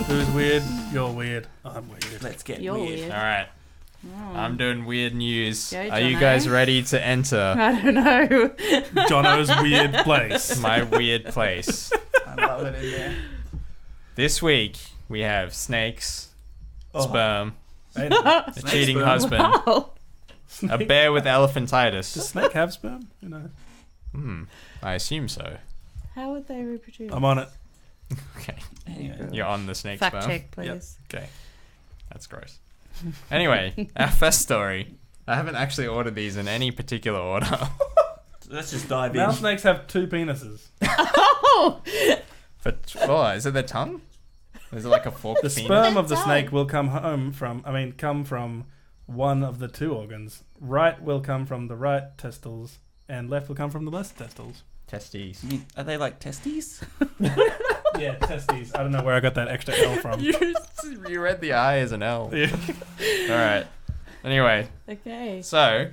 Who's weird? You're weird. I'm weird. Let's get You're weird. weird. All right. I'm doing weird news. Go, Are you Jono. guys ready to enter I don't know. Jono's weird place. my weird place? I love it in there. This week we have snakes, sperm, Hey, a cheating sperm. husband, Wow. a bear with does elephantitis. snake have sperm? You know. I assume so. How would they reproduce? I'm on it. Okay, Anyway. you're on the snake Fact sperm. check, please. Okay, that's gross. Anyway, our first story. I haven't actually ordered these in any particular order. Let's just dive in. Mouse snakes have 2 penises. Oh! But is it their tongue? Is it like a forked The penis? sperm of the Tongue. snake will come from one of the 2 organs. Right will come from the right testicles, and left will come from the left testicles. Testes. I mean, are they like testes? Yeah, testes. I don't know where I got that extra L from. You read the I as an L. Yeah. All right. Anyway, Okay. so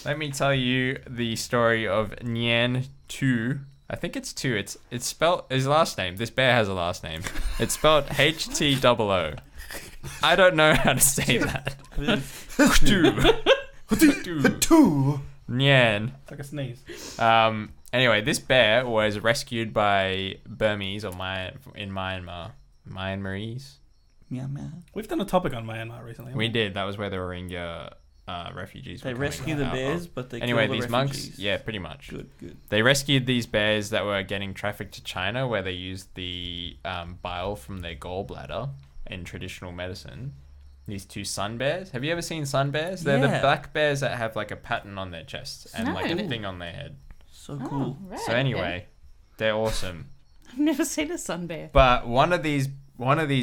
let me tell you the story of Nyan Tu. I think it's Tu. It's spelled his last name. This bear has a last name. It's spelled HTOO. I don't know how to say that. Tu. Nyan. It's like a sneeze. Anyway, this bear was rescued by Burmese or in Myanmar. Myanmarese. Meow meow. We've done a topic on Myanmar recently. haven't We did. That was where the Rohingya refugees were They coming rescue the out bears, of. but they Anyway, kill the these monks, refugees. yeah, pretty much. Good, good. They rescued these bears that were getting trafficked to China, where they used the bile from their gallbladder in traditional medicine. These 2 sun bears. Have you ever seen sun bears? They're the Yeah. black bears that have like a pattern on their chest and like a No. thing on their head. So Oh, cool. right, So anyway, they're awesome. okay. I've never seen a sun bear. But one of these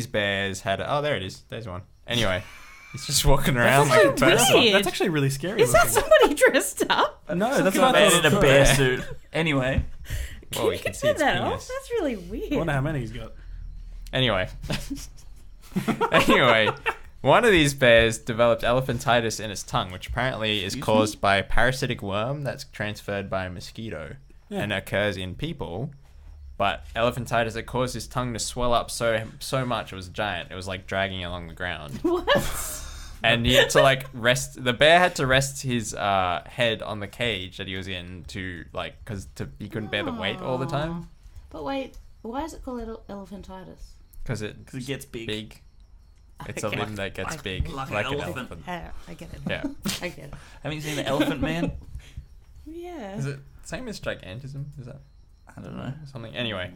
bears had. Oh, there it is. There's one. Anyway, he's just walking around like a so person. weird. That's actually really scary. Is that looking. somebody dressed up? No, that's A not man in a bear bear. suit. Anyway. Well, Can you you can see turn its that penis. off? That's really I weird. wonder how many he's got. Anyway. Anyway, one of these bears developed elephantitis in its tongue, which apparently is caused by a parasitic worm that's transferred by a mosquito and occurs in people. But elephantitis, it caused his tongue to swell up so much, it was giant. It was like dragging along the ground. What? And he had to like rest. The bear had to rest his head on the cage that he was in to like, because he couldn't bear the weight all the time. But wait, why is it called elephantitis? Because it gets big. It's a Okay. limb that gets Like- big, like like an an elephant. elephant. I get it. Yeah. I get it. Haven't you seen the Elephant Man? Yeah. Is it same as gigantism? Is that I don't know. something? Anyway,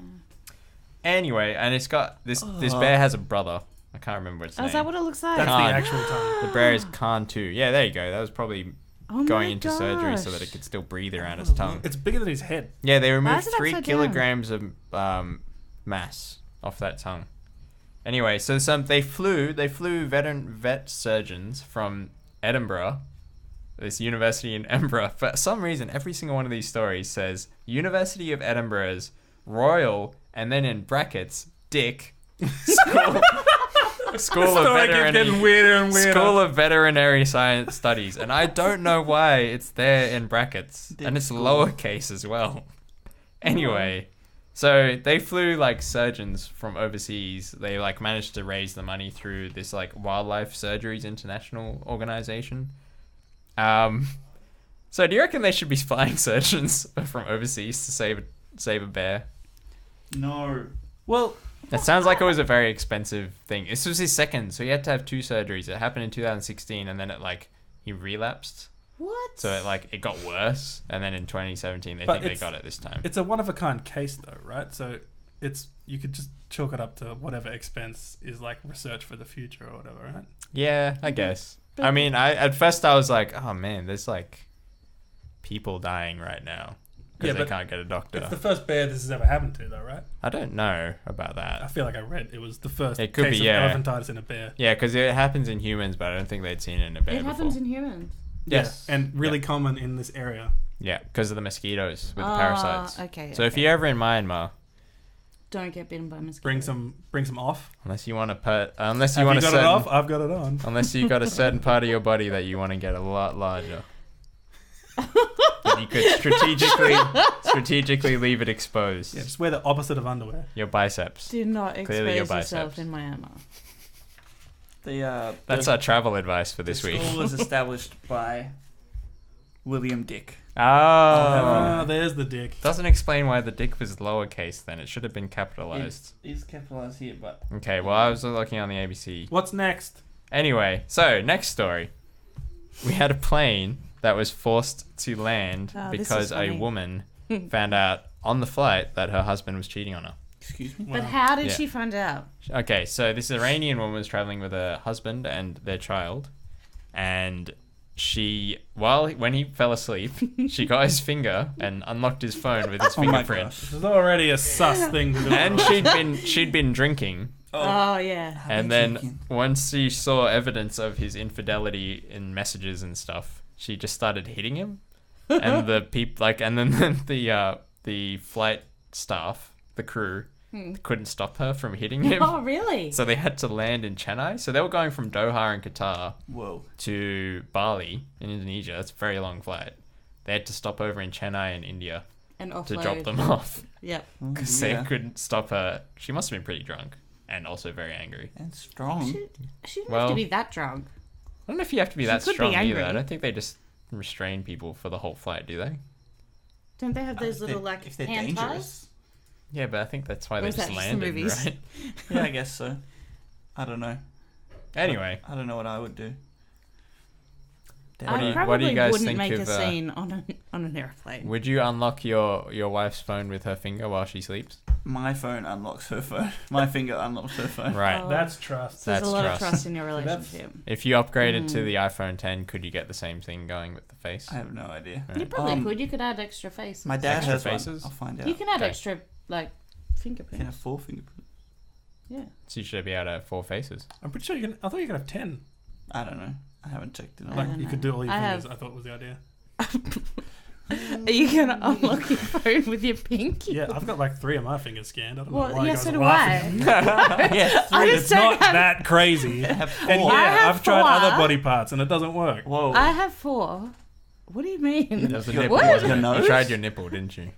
and it's got this bear has a brother. I can't remember its Oh, name. is that what it looks like? That's Khan. the actual tongue. The bear is Khan too. Yeah, there you go. That was probably Oh going my into surgery so gosh. that it could still breathe around its tongue. It's bigger than his head. Yeah, they Why removed is it 3 upside down? kilograms of mass off that tongue. Anyway, so they flew vet surgeons from Edinburgh, this university in Edinburgh. For some reason, every single one of these stories says University of Edinburgh's Royal, and then in brackets, Dick School of Veterinary weirder and School of Veterinary Science Studies, and I don't know why it's there in brackets, Dick and it's School. lowercase as well. Anyway, so they flew like surgeons from overseas. They like managed to raise the money through this like Wildlife Surgeries International organization. So do you reckon they should be flying surgeons from overseas to save a bear? No. Well, That sounds like it was a very expensive thing. This was his second, so he had to have 2 surgeries. It happened in 2016, and then he relapsed. What? So it got worse, and then in 2017 they But think they it's- got it this time. it's a one of a kind case though, right? So you could just chalk it up to whatever expense is like research for the future or whatever, right? Yeah, I guess. But- I mean, at first I was like, oh man, there's like people dying right now because Yeah, they but can't get a doctor. It's the first bear this has ever happened to, though, right? I don't know about I that. feel like I read it was the first It could case be, of yeah. elephantitis in a bear. Yeah, because it happens in humans, but I don't think they'd seen it in a bear It before. happens in humans. Yes. Yeah, and really common in this area. Yeah, because of the mosquitoes with the Ah, parasites. okay, So if okay. you're ever in Myanmar, Don't get bitten by mosquitoes. Bring some off. unless you want to put, unless you Have want you to got it off? I've got it on. unless you've got a certain part of your body that you want to get a lot larger. But you could strategically leave it exposed. Yeah, just wear the opposite of underwear. Your biceps. Do not Clearly your expose yourself biceps. in my armor. That's our travel advice for this the week. school was established by William Dick. Oh, there's the dick. Doesn't explain why the dick was lowercase then. It should have been capitalized. It's capitalized here, but Okay, well, I was looking on the ABC. What's next? Anyway, so next story. We had a plane that was forced to land Oh, this because is a funny. woman found out on the flight that her husband was cheating on her. excuse me. But Wow. how did Yeah. she find out? Okay, so this Iranian woman was traveling with her husband and their child, and when he fell asleep, she got his finger and unlocked his phone with his Oh my fingerprint. gosh. This is already a sus thing to do. And she'd been drinking, Oh, yeah. and then once she saw evidence of his infidelity in messages and stuff, she just started hitting him, and the the flight staff, the crew, couldn't stop her from hitting him. Oh, really? So they had to land in Chennai. So they were going from Doha in Qatar Whoa. to Bali in Indonesia. That's a very long flight. They had to stop over in Chennai in India And offload. to drop them off Yep. because they couldn't stop her. She must have been pretty drunk and also very angry. And strong. She didn't Well- have to be that drunk. I don't know if you have to be She that could be strong either. angry. I don't think they just restrain people for the whole flight, do they? Don't they have those little, like, if they're hand ties? dangerous. Yeah, but I think that's why Or they is just that just the landed, movies? right? Yeah, I guess so. I don't know. Anyway, I don't know what I would do. What do I you- probably what do you guys wouldn't think make of, a scene on an airplane. would you unlock your wife's phone with her finger while she sleeps? My phone unlocks her phone. My finger unlocks her phone. Right. Oh. That's trust. There's That's a lot trust. of trust in your That's- relationship. If you upgraded to Mm. the iPhone 10, could you get the same thing going with the face? I have no idea. Right. You probably Um, could. You could add extra faces. My dad Extra has faces? one. I'll find out. You can add Okay. extra, like, You can have fingerprints. 4 fingerprints. Yeah. So you should be able to have 4 faces. I'm pretty sure you can. I thought you could have 10. I don't know. I haven't checked it. I Like don't you know. could do all your I fingers. have- I thought was the idea. Are you gonna unlock your phone with your pinky? Yeah, I've got like 3 of my fingers scanned. I don't know Well, why yeah, you guys so are do laughing. I. Yeah, I It's just don't not have. that crazy. I have 4. And yeah, I have I've tried 4. other body parts and it doesn't work. Whoa. I have 4. What do you mean? That was a Your- nipple, What? wasn't Your it? nose? You tried your nipple, didn't you?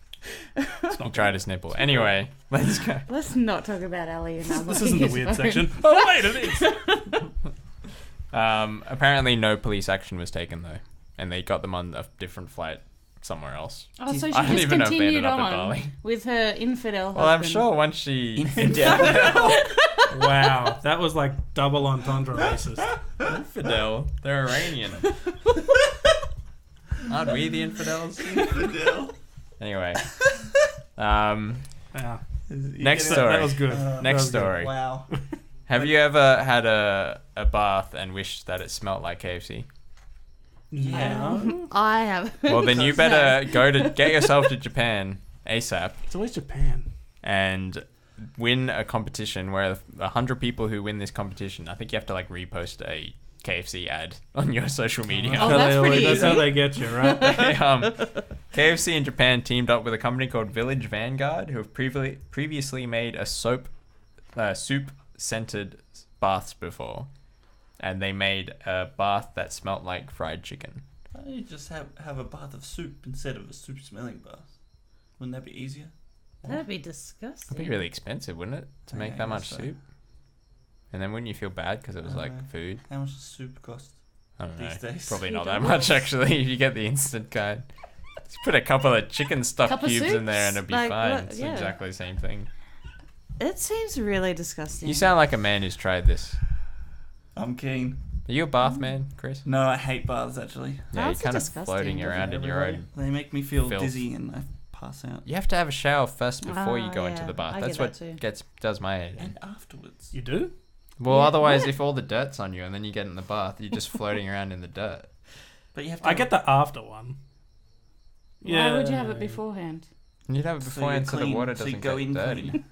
You tried his nipple. Anyway, let's go. Let's not talk about Ali and This isn't the weird section. Oh wait, it is. Apparently no police action was taken though, and they got them on a different flight somewhere else. Oh, so she I don't just even know if they continued ended up in on Bali. with her infidel Well, I'm husband. sure once she Infidel. Wow, that was like double entendre racist. infidel, they're Iranian. Aren't we the infidels? Infidel. Anyway, Yeah, next that story. was good. Uh, That Next was good. story. Wow. Have you ever had a bath and wished that it smelt like KFC? Yeah, I have. Well, then you better get yourself to Japan ASAP it's always Japan. and win a competition where 100 people who win this competition, I think you have to like repost a KFC ad on your social media. Oh, that's pretty That's how easy. they get you, right? KFC in Japan teamed up with a company called Village Vanguard, who have previously made a soup-scented baths before, and they made a bath that smelt like fried chicken. Why don't you just have a bath of soup instead of a soup smelling bath? Wouldn't that be easier? That'd be disgusting. It'd be really expensive, wouldn't it, to make Yeah, I that much guess so. soup? And then wouldn't you feel bad because it was I like know. food? How much does soup cost? I don't know. These days. Probably You not that don't much know. actually. If you get the instant kind, just put a couple of chicken stuffed Couple cubes in there and soups? it'd be Like, fine. what- It's yeah. exactly the same thing. It seems really disgusting. You sound like a man who's tried this. I'm keen. Are you a bath man, Chris? No, I hate baths actually. Yeah, you're Baths are kind of disgusting, floating doesn't around in your everybody? own. They make me feel Filth. dizzy and I pass out. You have to have a shower first before you Ah, go into yeah, the bath. I That's get what that too. does my head. in. And afterwards. You do? Well, Yeah. otherwise, What? if all the dirt's on you and then you get in the bath, you're just floating around in the dirt. But you have to I get the after one. Why would you have it beforehand? You'd have it so you're beforehand so the clean, water so doesn't you go get in dirty. clean.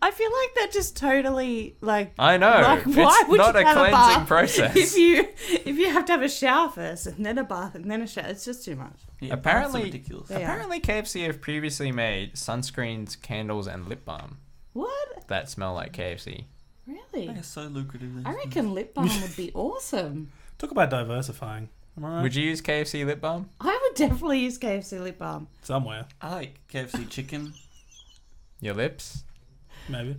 I feel like that just totally like. I know. Like, why it's would not you a have a cleansing bath process. if you have to have a shower first and then a bath and then a shower? It's just too much. Yeah, Apparently- baths are ridiculous. Yeah. Apparently, KFC have previously made sunscreens, candles, and lip balm What? that smell like KFC. Really? They are so lucrative. these I days. reckon lip balm would be awesome. Talk about diversifying. Am I right? Would you use KFC lip balm? I would definitely use KFC lip balm. Somewhere, I like KFC chicken. Your lips? maybe.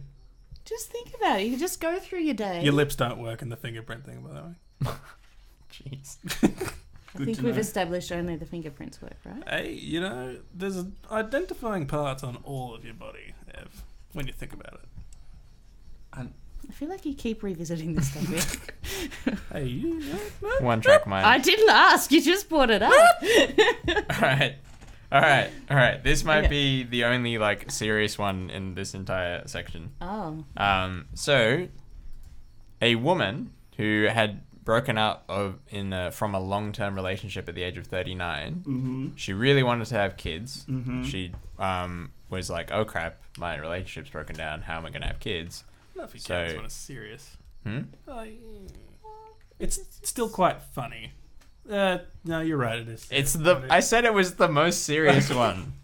Just think about it. You just go through your day. Your lips don't work in the fingerprint thing, by the way. Jeez. I Good think to we've know. established only the fingerprints work, right? Hey, you know, there's identifying parts on all of your body, Ev, when you think about it. I feel like you keep revisiting this topic. Hey, you know, One track mind. I didn't ask. You just brought it up. All right. This might Okay. be the only like serious one in this entire section. Oh. So a woman who had broken up from a long-term relationship at the age of 39. Mm-hmm. She really wanted to have kids. Mm-hmm. She was like, "Oh crap, my relationship's broken down. How am I going to have kids?" not if you So- count this one as serious. Hmm? Like, it's still quite funny. No, you're right. It is. It's the. funny. I said it was the most serious one.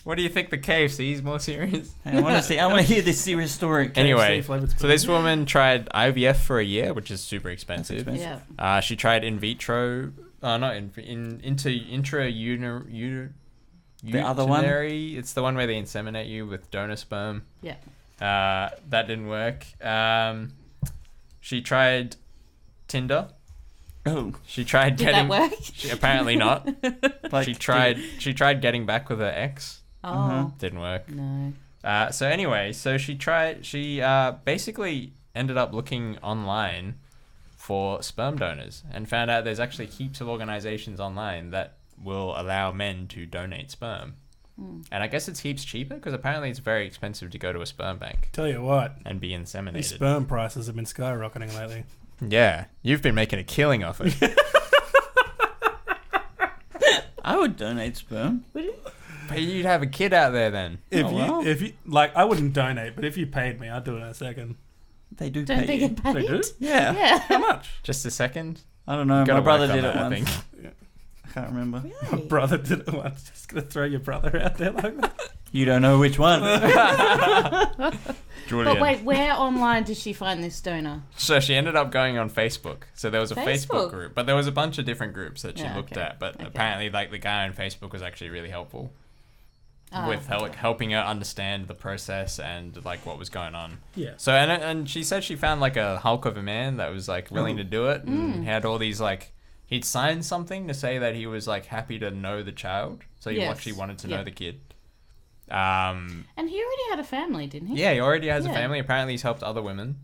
What do you think? The KFC is more serious? Hey, I want to hear this serious story. Anyway, flavoured so spoon. this woman tried IVF for a year, which is super expensive. expensive. Yeah. She tried in vitro. Not in intrauterine. The other one? It's the one where they inseminate you with donor sperm. Yeah. That didn't work. She tried Tinder. Oh, She tried Did getting. that work? Apparently not. like She tried getting back with her ex. Oh. Uh-huh. Didn't work. No. So anyway, she basically ended up looking online for sperm donors and found out there's actually heaps of organizations online that will allow men to donate sperm. And I guess it's heaps cheaper because apparently it's very expensive to go to a sperm bank Tell you what, and be these inseminated. sperm prices have been skyrocketing lately. Yeah, you've been making a killing off it. I would donate sperm. But you'd have a kid out there then. If you like, I wouldn't donate, but if you paid me, I'd do it in a second. They do Don't pay they you. get paid? They do? Yeah. Yeah. How much? Just a second. I don't know. Gotta My brother work on did it that, I once. think. I can't remember. My Really? brother did it once. Just gonna throw your brother out there like that. You don't know which one. Julian. But wait, where online did she find this donor? So she ended up going on Facebook. So there was a Facebook Facebook group, but there was a bunch of different groups that she Yeah, looked okay. at. But Okay. apparently, like the guy on Facebook was actually really helpful Oh. with helping her understand the process and like what was going on. Yeah. So and she said she found like a hulk of a man that was like willing to do it and Mm. had all these like he'd signed something to say that he was like happy to know the child. So he Yes. actually wanted to Yeah. know the kid. And he already had a family, didn't he? Yeah, he already has a Yeah. family. Apparently, he's helped other women.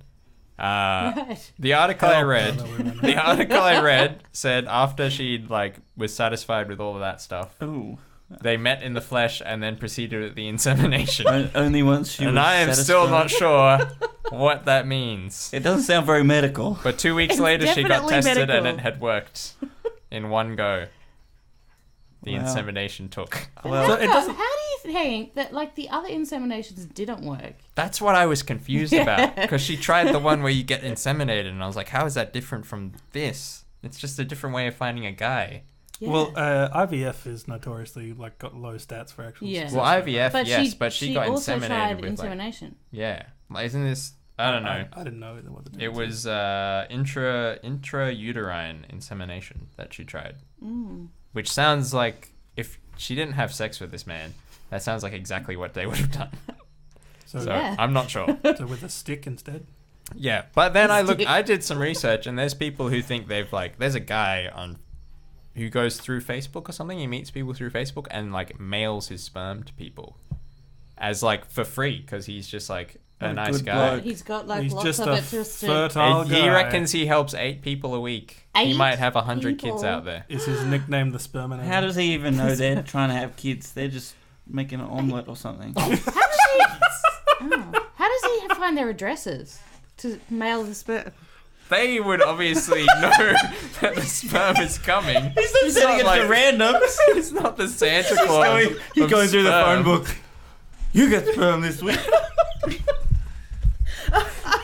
Right. The article I Help read, other women. the article I read said after she'd like was satisfied with all of that stuff, Oh. they met in the flesh and then proceeded with the insemination. Only once she And was I am still not satisfied. sure what that means. It doesn't sound very medical. But 2 weeks It's later, she got definitely tested and medical. it had worked in one go. The Wow. insemination took. Well, So it doesn't. How do you think that like the other inseminations didn't work? That's what I was confused about because she tried the one where you get inseminated, and I was like, "How is that different from this? It's just a different way of finding a guy." Yeah. Well, IVF is notoriously like got low stats for actual. Yeah. success Well, rate. IVF, yes, but she got also inseminated tried with like, insemination. yeah. Like, isn't this? I don't know. I didn't know what the It difference was intrauterine insemination that she tried, Mm. which sounds like if she didn't have sex with this man, that sounds like exactly what they would have done. So, So Yeah. I'm not sure. so with a stick instead. Yeah, but then I did some research, and there's people who think they've like, there's a guy on who goes through Facebook or something. He meets people through Facebook and like mails his sperm to people as like for free because he's just like a What a nice good guy. bloke. He's got like He's lots just of a it just to... fertile And guy. he reckons he helps 8 people a week. He 8 might have 100 kids people? out there. Is his nickname the Sperminator? how does he even know they're trying to have kids? They're just making an omelette or something. How does he? Oh. How does he find their addresses to mail the sperm? They would obviously know that the sperm is coming. He's not sending it like- to randoms. It's not the Santa Claus. He's of going through the sperm. phone book. You get sperm this week.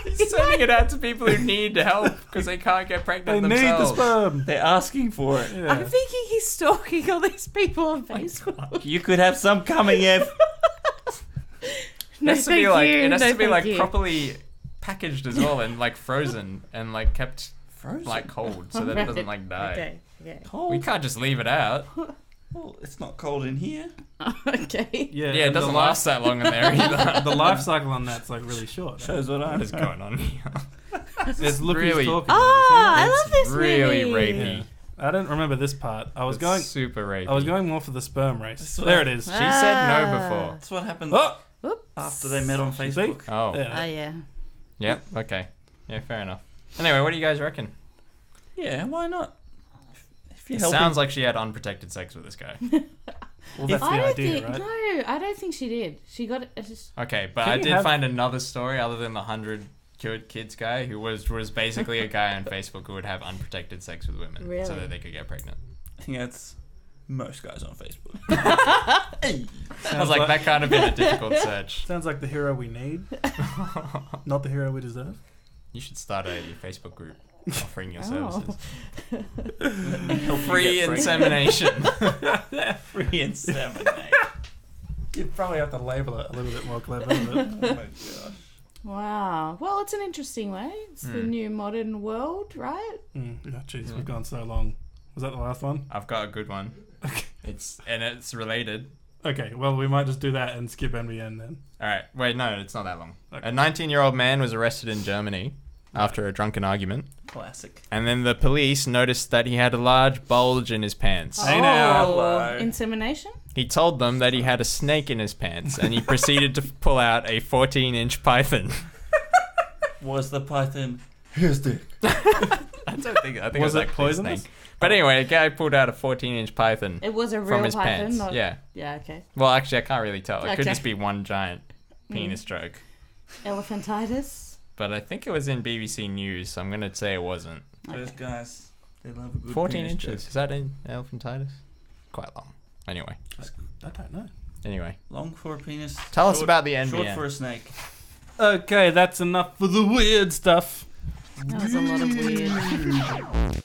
He's sending it out to people who need help because they can't get They pregnant need the themselves. sperm. They're asking for it. Yeah. I'm thinking he's stalking all these people on Facebook. You could have some coming, Ev. It has to be like it has No, to be thank like you. properly packaged as well and like frozen and like kept Frozen. like cold so that it doesn't like die. Okay. Okay. We can't just leave it out. Well, it's not cold in here. Okay. Yeah, Yeah, it and the doesn't life- last that long in there either. The life cycle on that's like really short. Shows what What I'm. is going on here? It's look really- who's talking. Oh, I It's love this really movie. rapey. Yeah. I don't remember this part. I was It's going. super rapey. I was going more for the sperm race. That's what There I- it is. She said no before. That's what happened Oh, Oops. after they met on Facebook. Oh. yeah. Oh, yeah. Yep. Okay. Yeah, fair enough. Anyway, what do you guys reckon? Yeah, why not? If you It help sounds like she had unprotected sex with this guy. Well, that's the I don't idea, think. right? No, I don't think she did. She got it. Just, Okay, but Can I you did have- find another story other than the 100 cured kids guy who was basically a guy on Facebook who would have unprotected sex with women so Really? that they could get pregnant. I think that's most guys on Facebook. I was like, that can't have been a difficult search. Sounds like the hero we need, not the hero we deserve. You should start a Facebook group offering your Oh. services. Free insemination. Free insemination. You'd probably have to label it a little bit more clever. But Oh my gosh. wow. Well, it's an interesting way. It's the new modern world, right? Jeez, we've gone so long. Was that the last one? I've got a good one. It's related. Okay, well, we might just do that and skip NBN then. All right. Wait, no, it's not that long. Okay. A 19-year-old man was arrested in Germany after a drunken argument. Classic. And then the police noticed that he had a large bulge in his pants. Hey now. Hello. Insemination? He told them that he had a snake in his pants, and he proceeded to pull out a 14-inch python. Was the python his dick? I think Was it it actually a poisonous? snake. But anyway, a guy pulled out a 14-inch python It was a real from his python. pants. Not, Yeah. Yeah, okay. Well, actually, I can't really tell. It could Okay. just be one giant penis joke. Elephantitis? But I think it was in BBC News, so I'm going to say it wasn't. Those guys, they love a good 14 penis inches. joke. Is that in elephantitis? Quite long. Anyway. I don't know. Anyway. Long for a penis. Tell us short- about the Short NBN. for a snake. Okay, that's enough for the weird stuff. That was a lot of weird.